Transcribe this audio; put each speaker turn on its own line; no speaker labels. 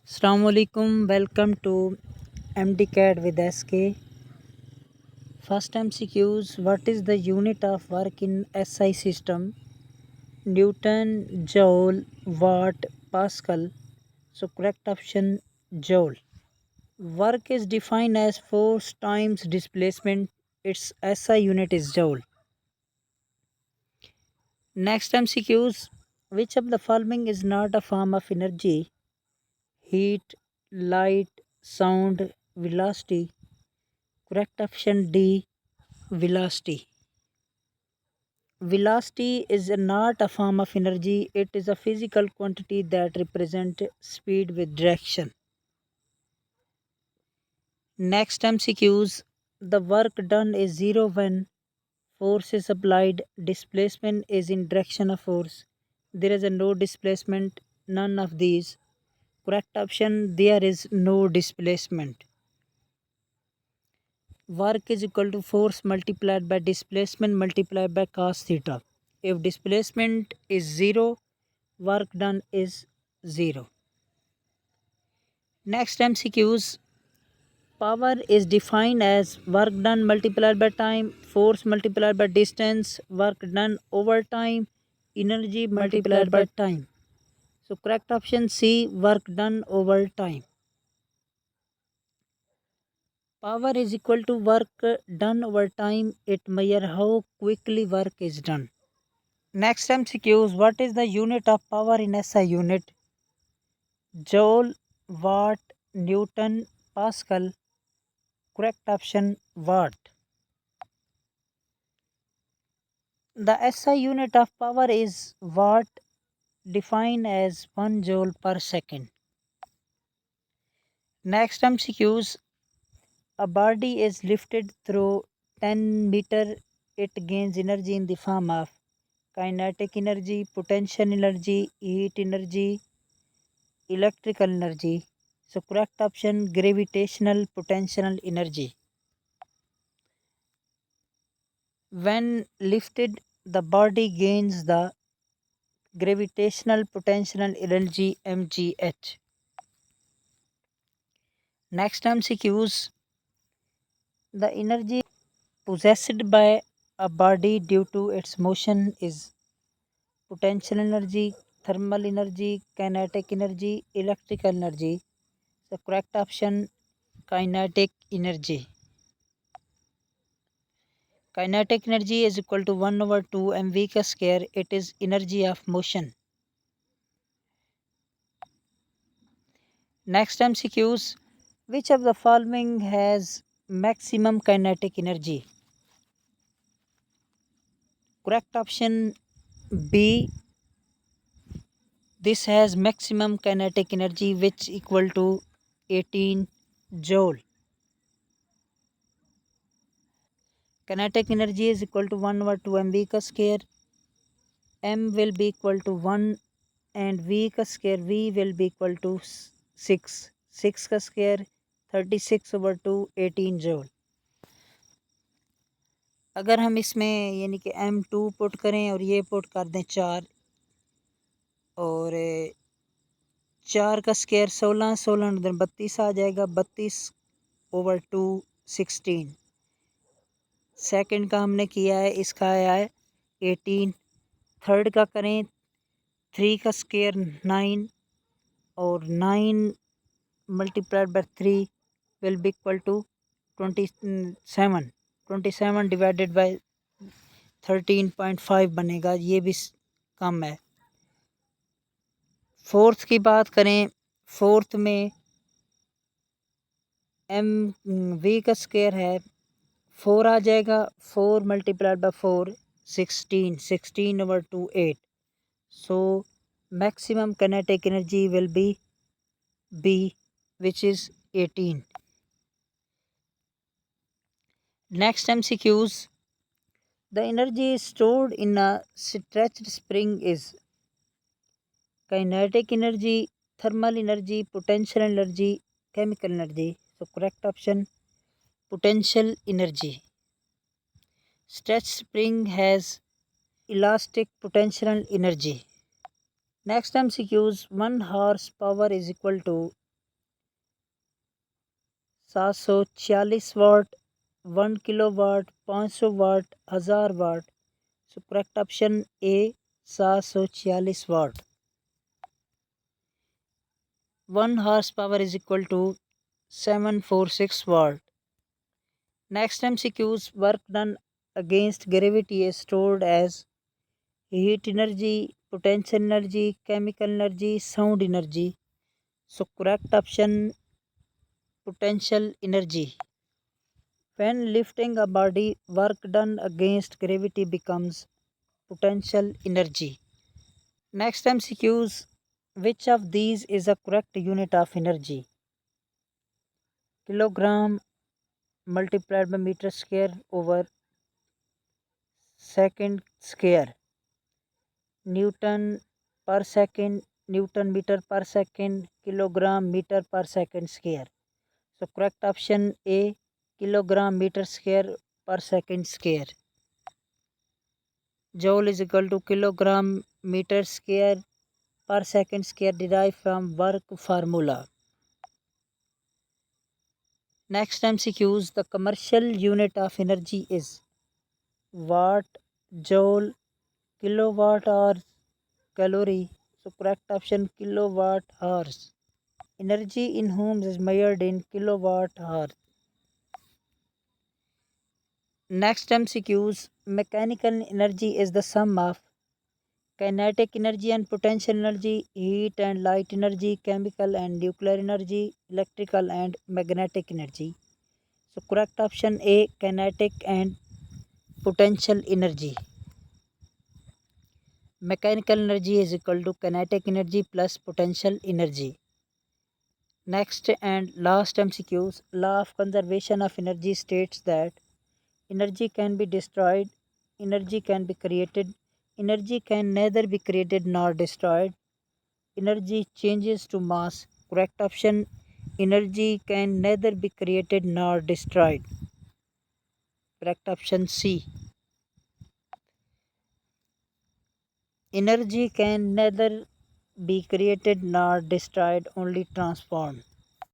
Assalamualaikum. Welcome to MDCAT with SK. First MCQs. What is the unit of work in SI system? Newton, Joule, Watt, Pascal. So correct option Joule. Work is defined as force times displacement. Its SI unit is Joule. Next MCQs. Which of the following is not a form of energy? Heat, light, sound, velocity. Correct option D, velocity. Velocity is not a form of energy, it is a physical quantity that represents speed with direction. Next MCQs. The work done is zero when force is applied, displacement is in direction of force. There is a no displacement, none of these. Correct option, there is no displacement. Work is equal to force multiplied by displacement multiplied by cos theta. If displacement is 0, work done is 0. Next MCQs. Power is defined as work done multiplied by time, force multiplied by distance, work done over time, energy multiplied by time. So correct option C, work done over time. Power is equal to work done over time. It measures how quickly work is done. Next MCQs. What is the unit of power in SI unit? Joule, Watt, Newton, Pascal. Correct option Watt. The SI unit of power is Watt, defined as 1 joule per second. Next MCQs. A body is lifted through 10 meter. It gains energy in the form of kinetic energy, potential energy, heat energy, electrical energy. So correct option gravitational potential energy. When lifted, the body gains the gravitational potential energy mgh. Next MCQs. The energy possessed by a body due to its motion is potential energy, thermal energy, kinetic energy, electrical energy. The correct option kinetic energy. Kinetic energy is equal to 1 over 2 mv ka square. It is energy of motion. Next MCQs. Which of the following has maximum kinetic energy? Correct option B. This has maximum kinetic energy which equal to 18 joule. Kinetic energy is equal to 1 over 2 mv ka square. M will be equal to 1 and V का square V will be equal to 6. 6 का square 36 over 2 18 joule. अगर हम इसमें यानी कि M2 put करें और ये पुट कर दें 4 और 4 का स्क्वायर 16 16 32 आ जाएगा 32 over 2 16. सेकंड का हमने किया है इसका आया है 18. थर्ड का करें 3 का स्क्वायर 9 और 9 multiplied by 3 will be equal to 27. 27 divided by 13.5 बनेगा. ये भी कम है. फोर्थ की बात करें. फोर्थ में एम वी का स्क्वायर है 4 आ जाएगा. 4 multiplied by 4 16. 16 over 2 8. So maximum kinetic energy will be B, which is 18. Next MCQs. The energy stored in a stretched spring is kinetic energy, thermal energy, potential energy, chemical energy. So correct option potential energy. Stretched spring has elastic potential energy. Next MCQs. 1 horsepower is equal to 746 watt, 1 kilowatt, 500 watt, 1000 watt. So correct option A 746 watt. 1 horse power is equal to 746 watt. Next MCQs, work done against gravity is stored as heat energy, potential energy, chemical energy, sound energy. So correct option potential energy. When lifting a body, work done against gravity becomes potential energy. Next MCQs, which of these is a correct unit of energy? Kilogram multiplied by meter square over second square. Newton per second, Newton meter per second, kilogram meter per second square. So correct option A, kilogram meter square per second square. Joule is equal to kilogram meter square per second square derived from work formula. Next MCQs, the commercial unit of energy is watt, joule, kilowatt hours, calorie. So correct option kilowatt hours. Energy in homes is measured in kilowatt hours. Next MCQs, mechanical energy is the sum of kinetic energy and potential energy, heat and light energy, chemical and nuclear energy, electrical and magnetic energy. So correct option A, kinetic and potential energy. Mechanical energy is equal to kinetic energy plus potential energy. Next and last MCQs, law of conservation of energy states that energy can be destroyed, energy can be created, energy can neither be created nor destroyed, energy changes to mass. Correct option, energy can neither be created nor destroyed. Correct option C. Energy can neither be created nor destroyed, only transformed.